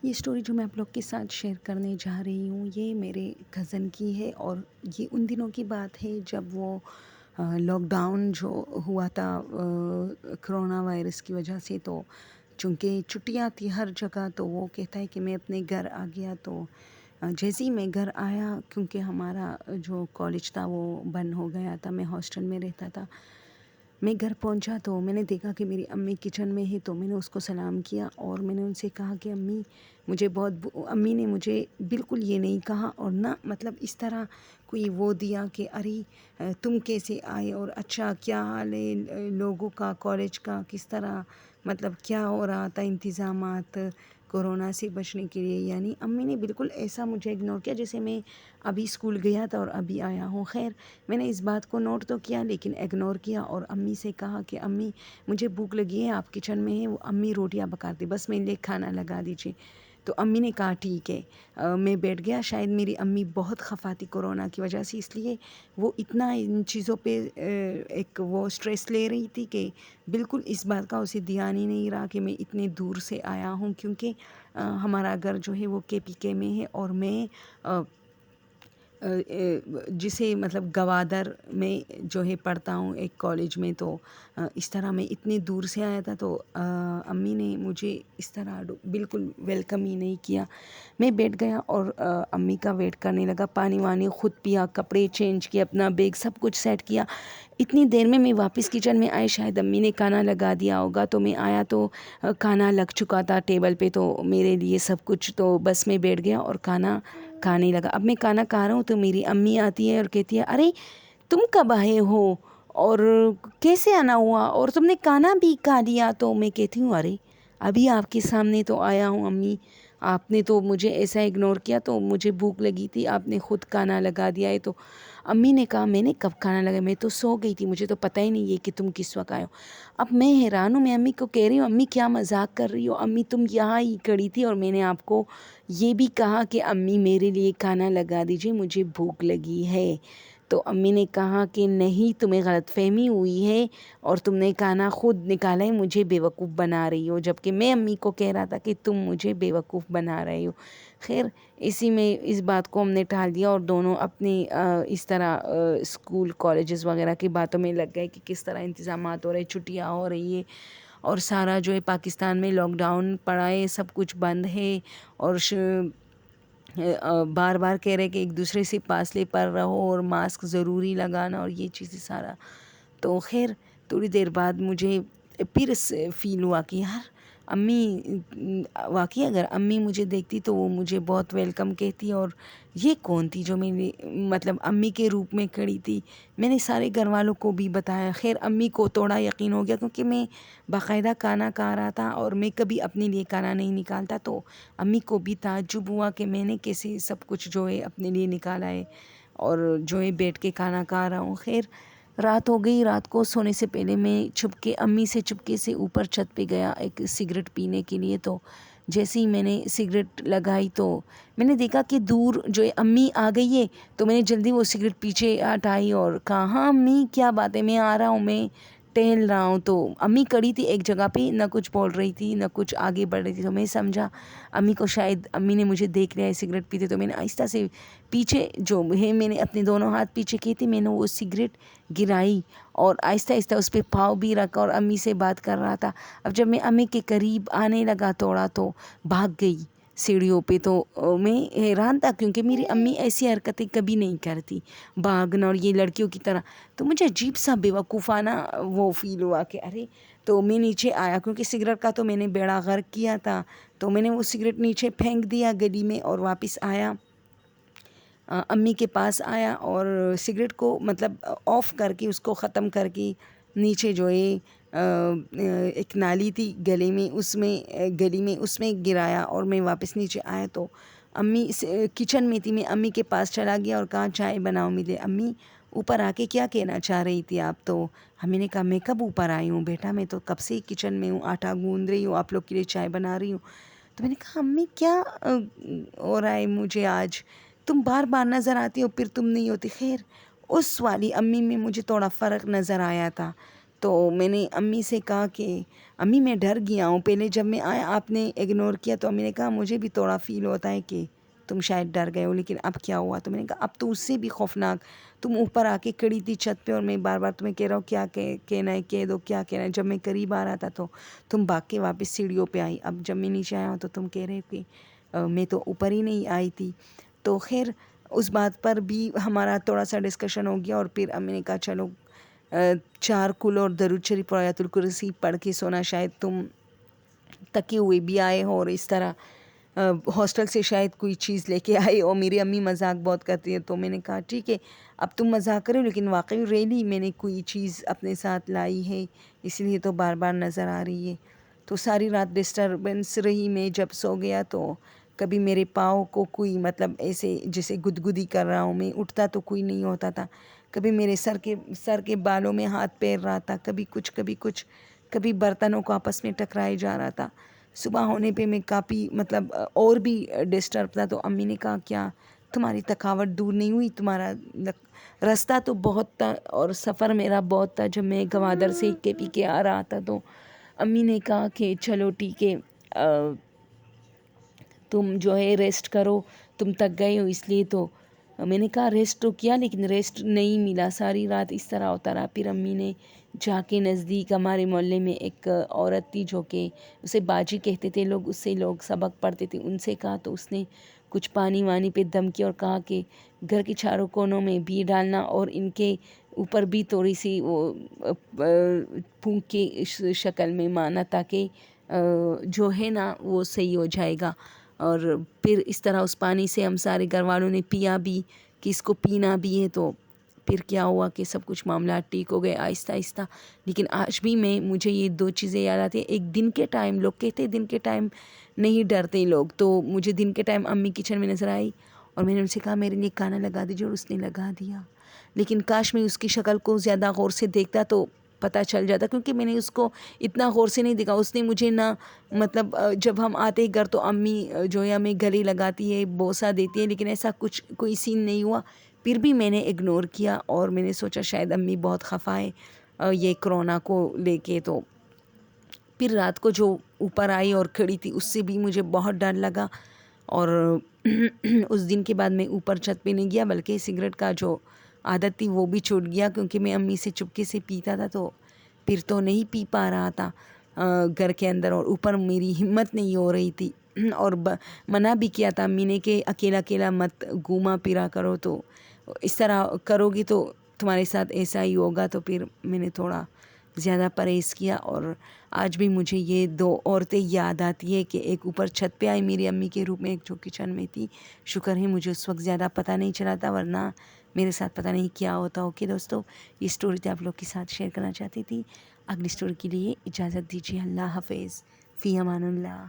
یہ اسٹوری جو میں آپ لوگ کے ساتھ شیئر کرنے جا رہی ہوں یہ میرے کزن کی ہے، اور یہ ان دنوں کی بات ہے جب وہ لاک ڈاؤن جو ہوا تھا کرونا وائرس کی وجہ سے، تو چونکہ چھٹیاں تھی ہر جگہ، تو وہ کہتا ہے کہ میں اپنے گھر آ گیا۔ تو جیسے ہی میں گھر آیا، کیونکہ ہمارا جو کالج تھا وہ بند ہو گیا تھا، میں ہاسٹل میں رہتا تھا، میں گھر پہنچا تو میں نے دیکھا کہ میری امی کچن میں ہے، تو میں نے اس کو سلام کیا اور میں نے ان سے کہا کہ امی مجھے امی نے مجھے بالکل یہ نہیں کہا، اور نہ مطلب اس طرح کوئی وہ دیا کہ ارے تم کیسے آئے اور اچھا کیا حال ہے لوگوں کا، کالج کا کس طرح، مطلب کیا ہو رہا تھا انتظامات کورونا سے بچنے کے لیے، یعنی امی نے بالکل ایسا مجھے اگنور کیا جیسے میں ابھی اسکول گیا تھا اور ابھی آیا ہوں۔ خیر میں نے اس بات کو نوٹ تو کیا لیکن اگنور کیا، اور امی سے کہا کہ امی مجھے بھوک لگی ہے، آپ کچن میں ہیں، وہ امی روٹیاں پکاتی، بس میرے لیے کھانا لگا دیجیے۔ تو امی نے کہا ٹھیک ہے۔ میں بیٹھ گیا۔ شاید میری امی بہت خفا تھی کورونا کی وجہ سے، اس لیے وہ اتنا ان چیزوں پہ ایک وہ اسٹریس لے رہی تھی کہ بالکل اس بات کا اسے دھیان ہی نہیں رہا کہ میں اتنے دور سے آیا ہوں، کیونکہ ہمارا گھر جو ہے وہ KPK میں ہے، اور میں جسے مطلب گوادر میں جو ہے پڑھتا ہوں ایک کالج میں، تو اس طرح میں اتنے دور سے آیا تھا، تو امی نے مجھے اس طرح بالکل ویلکم ہی نہیں کیا۔ میں بیٹھ گیا اور امی کا ویٹ کرنے لگا، پانی وانی خود پیا، کپڑے چینج کیے، اپنا بیگ سب کچھ سیٹ کیا۔ اتنی دیر میں واپس کچن میں آئی، شاید امی نے کھانا لگا دیا ہوگا، تو میں آیا تو کھانا لگ چکا تھا ٹیبل پہ، تو میرے لیے سب کچھ، تو بس میں بیٹھ گیا اور کھانا کھانے لگا۔ اب میں کھانا کھا رہا ہوں تو میری امی آتی ہے اور کہتی ہے ارے تم کب آئے ہو اور کیسے آنا ہوا اور تم نے کھانا بھی کھا لیا؟ تو میں کہتی ہوں ارے ابھی آپ کے سامنے تو آیا ہوں امی، آپ نے تو مجھے ایسا اگنور کیا، تو مجھے بھوک لگی تھی، آپ نے خود کھانا لگا دیا ہے۔ تو امی نے کہا میں نے کب کھانا لگا، میں تو سو گئی تھی، مجھے تو پتہ ہی نہیں ہے کہ تم کس وقت آئے ہو۔ اب میں حیران ہوں، میں امی کو کہہ رہی ہوں امی کیا مذاق کر رہی ہو، امی تم یہاں ہی کھڑی تھی اور میں نے آپ کو یہ بھی کہا کہ امی میرے لیے کھانا لگا دیجیے، مجھے بھوک لگی ہے۔ تو امی نے کہا کہ نہیں تمہیں غلط فہمی ہوئی ہے اور تم نے کھانا خود نکالا ہے، مجھے بیوقوف بنا رہی ہو، جبکہ میں امی کو کہہ رہا تھا کہ تم مجھے بیوقوف بنا رہے ہو۔ خیر اسی میں اس بات کو ہم نے ٹال دیا اور دونوں اپنی اس طرح اسکول کالجز وغیرہ کی باتوں میں لگ گئے کہ کس طرح انتظامات ہو رہے، چھٹیاں ہو رہی ہے اور سارا جو ہے پاکستان میں لاک ڈاؤن پڑا ہے، سب کچھ بند ہے، اور بار بار کہہ رہے کہ ایک دوسرے سے فاصلے پر رہو اور ماسک ضروری لگانا اور یہ چیزیں سارا۔ تو خیر تھوڑی دیر بعد مجھے پھر فیل ہوا کہ یار امی، واقعی اگر امی مجھے دیکھتی تو وہ مجھے بہت ویلکم کہتی، اور یہ کون تھی جو میری مطلب امی کے روپ میں کھڑی تھی۔ میں نے سارے گھر والوں کو بھی بتایا، خیر امی کو تھوڑا یقین ہو گیا کیونکہ میں باقاعدہ کھانا کھا رہا تھا اور میں کبھی اپنے لیے کھانا نہیں نکالتا، تو امی کو بھی تعجب ہوا کہ میں نے کیسے سب کچھ جو ہے اپنے لیے نکالا ہے اور جو ہے بیٹھ کے کھانا کھا رہا ہوں۔ خیر رات ہو گئی، رات کو سونے سے پہلے میں امی سے چپکے سے اوپر چھت پہ گیا ایک سگریٹ پینے کے لیے۔ تو جیسے ہی میں نے سگریٹ لگائی تو میں نے دیکھا کہ دور جو ہے امی آ گئی ہے، تو میں نے جلدی وہ سگریٹ پیچھے ہٹائی اور کہا ہاں امی کیا بات ہے، میں آ رہا ہوں، میں ٹہل رہا ہوں۔ تو امی کھڑی تھی ایک جگہ پہ، نہ کچھ بول رہی تھی نہ کچھ آگے بڑھ رہی تھی، تو میں سمجھا امی کو شاید امی نے مجھے دیکھ لیا ہے سگریٹ پیتے، تو میں نے آہستہ سے پیچھے جو ہے میں نے اپنے دونوں ہاتھ پیچھے کیے تھے، میں نے وہ سگریٹ گرائی اور آہستہ آہستہ اس پہ پاؤں بھی رکھا اور امی سے بات کر رہا تھا۔ اب جب میں امی کے قریب آنے لگا تھوڑا تو بھاگ گئی سیڑھیوں پہ، تو میں حیران تھا کیونکہ میری امی ایسی حرکتیں کبھی نہیں کرتی، بھاگنا اور یہ لڑکیوں کی طرح، تو مجھے عجیب سا بیوقوفانہ وہ فیل ہوا کہ ارے، تو میں نیچے آیا کیونکہ سگریٹ کا تو میں نے بیڑا غرق کیا تھا، تو میں نے وہ سگریٹ نیچے پھینک دیا گلی میں اور واپس آیا، امی کے پاس آیا اور سگریٹ کو مطلب آف کر کے اس کو ختم کر کے نیچے جو ہے ایک نالی تھی گلی میں اس میں گرایا اور میں واپس نیچے آیا تو امی کچن میں تھی، میں امی کے پاس چلا گیا اور کہا چائے بناؤ مجھے۔ امی اوپر آ کے کیا کہنا چاہ رہی تھی آپ؟ تو ہمیں نے کہا میں کب اوپر آئی ہوں بیٹا، میں تو کب سے کچن میں ہوں، آٹا گوندھ رہی ہوں، آپ لوگ کے لیے چائے بنا رہی ہوں۔ تو میں نے کہا امی کیا ہو رہا ہے مجھے آج، تم بار بار نظر آتی ہو پھر تم نہیں ہوتی۔ خیر اس والی امی میں مجھے تھوڑا فرق نظر آیا تھا، تو میں نے امی سے کہا کہ امی میں ڈر گیا ہوں، پہلے جب میں آیا آپ نے اگنور کیا، تو امی نے کہا مجھے بھی تھوڑا فیل ہوتا ہے کہ تم شاید ڈر گئے ہو، لیکن اب کیا ہوا؟ تو میں نے کہا اب تو اس سے بھی خوفناک، تم اوپر آ کے کھڑی تھی چھت پہ اور میں بار بار تمہیں کہہ رہا ہوں کیا کہنا ہے کہہ دو، کیا کہنا ہے۔ جب میں قریب آ رہا تھا تو تم بھاگ کے واپس سیڑھیوں پہ آئی، اب جب میں نیچے آیا ہوں تو تم کہہ رہے کہ میں تو اوپر ہی نہیں آئی تھی۔ تو خیر اس بات پر بھی ہمارا تھوڑا سا ڈسکشن ہو گیا، اور پھر امی نے کہا چلو 4 کل اور درود شریف اور آیت الکرسی پڑھ کے سونا، شاید تم تکے ہوئے بھی آئے ہو اور اس طرح ہاسٹل سے شاید کوئی چیز لے کے آئے ہو۔ میری امی مذاق بہت کرتی ہے، تو میں نے کہا ٹھیک ہے اب تم مذاق کرو، لیکن واقعی ریلی میں نے کوئی چیز اپنے ساتھ لائی ہے، اس لیے تو بار بار نظر آ رہی ہے۔ تو ساری رات ڈسٹربنس رہی، میں جب سو گیا تو کبھی میرے پاؤں کو کوئی مطلب ایسے جیسے گدگدی کر رہا ہوں، میں اٹھتا تو کوئی نہیں ہوتا تھا، کبھی میرے سر کے بالوں میں ہاتھ پیر رہا تھا، کبھی کچھ، کبھی برتنوں کو آپس میں ٹکرائے جا رہا تھا۔ صبح ہونے پہ میں کافی مطلب اور بھی ڈسٹرب تھا، تو امی نے کہا کیا تمہاری تھکاوٹ دور نہیں ہوئی؟ تمہارا راستہ تو بہت تھا اور سفر میرا بہت تھا، جب میں گوادر سے کے پی کے آ رہا تھا۔ تو امی نے کہا کہ چلو ٹھیک ہے تم جو ہے ریسٹ کرو، تم تک گئے ہو اس لیے۔ تو میں نے کہا ریسٹ تو کیا، لیکن ریسٹ نہیں ملا، ساری رات اس طرح ہوتا رہا۔ پھر امی نے جا کے نزدیک ہمارے محلے میں ایک عورت تھی جو کہ اسے باجی کہتے تھے لوگ، اس سے لوگ سبق پڑھتے تھے، ان سے کہا تو اس نے کچھ پانی وانی پہ دم کیا اور کہا کہ گھر کے چاروں کونوں میں بھی ڈالنا اور ان کے اوپر بھی تھوڑی سی وہ پھونک کی شکل میں مانا، تاکہ جو ہے نا وہ صحیح ہو جائے گا۔ اور پھر اس طرح اس پانی سے ہم سارے گھر والوں نے پیا بھی کہ اس کو پینا بھی ہے۔ تو پھر کیا ہوا کہ سب کچھ معاملات ٹھیک ہو گئے آہستہ آہستہ۔ لیکن آج بھی مجھے یہ 2 چیزیں یاد آتی ہیں۔ ایک دن کے ٹائم، لوگ کہتے ہیں دن کے ٹائم نہیں ڈرتے لوگ، تو مجھے دن کے ٹائم امی کچن میں نظر آئی اور میں نے ان سے کہا میرے لیے کھانا لگا دیجیے، اور اس نے لگا دیا۔ لیکن کاش میں اس کی شکل کو زیادہ غور سے دیکھتا تو پتہ چل جاتا، کیونکہ میں نے اس کو اتنا غور سے نہیں دیکھا۔ اس نے مجھے نہ مطلب جب ہم آتے گھر تو امی جو ہے ہمیں گلے لگاتی ہے، بوسہ دیتی ہے، لیکن ایسا کچھ کوئی سین نہیں ہوا۔ پھر بھی میں نے اگنور کیا اور میں نے سوچا شاید امی بہت خفا ہے یہ کرونا کو لے کے۔ تو پھر رات کو جو اوپر آئی اور کھڑی تھی اس سے بھی مجھے بہت ڈر لگا، اور اس دن کے بعد میں اوپر چھت پہ نہیں گیا، بلکہ سگریٹ کا جو عادت تھی وہ بھی چھوٹ گیا، کیونکہ میں امی سے چپکے سے پیتا تھا، تو پھر تو نہیں پی پا رہا تھا گھر کے اندر، اور اوپر میری ہمت نہیں ہو رہی تھی، اور منع بھی کیا تھا امی نے کہ اکیلا اکیلا مت گھوما پھرا کرو، تو اس طرح کرو گی تو تمہارے ساتھ ایسا ہی ہوگا۔ تو پھر میں نے تھوڑا زیادہ پرہیز کیا، اور آج بھی مجھے یہ 2 عورتیں یاد آتی ہے کہ ایک اوپر چھت پہ آئی میری امی کے روپ میں، ایک جو کچن میں تھی۔ شکر ہے مجھے اس وقت زیادہ پتہ نہیں چلا تھا، ورنہ میرے ساتھ پتہ نہیں کیا ہوتا۔ اوکے دوستو، یہ سٹوری تو آپ لوگ کے ساتھ شیئر کرنا چاہتی تھی۔ اگلی سٹوری کے لیے اجازت دیجیے، اللہ حافظ، فی امان اللہ۔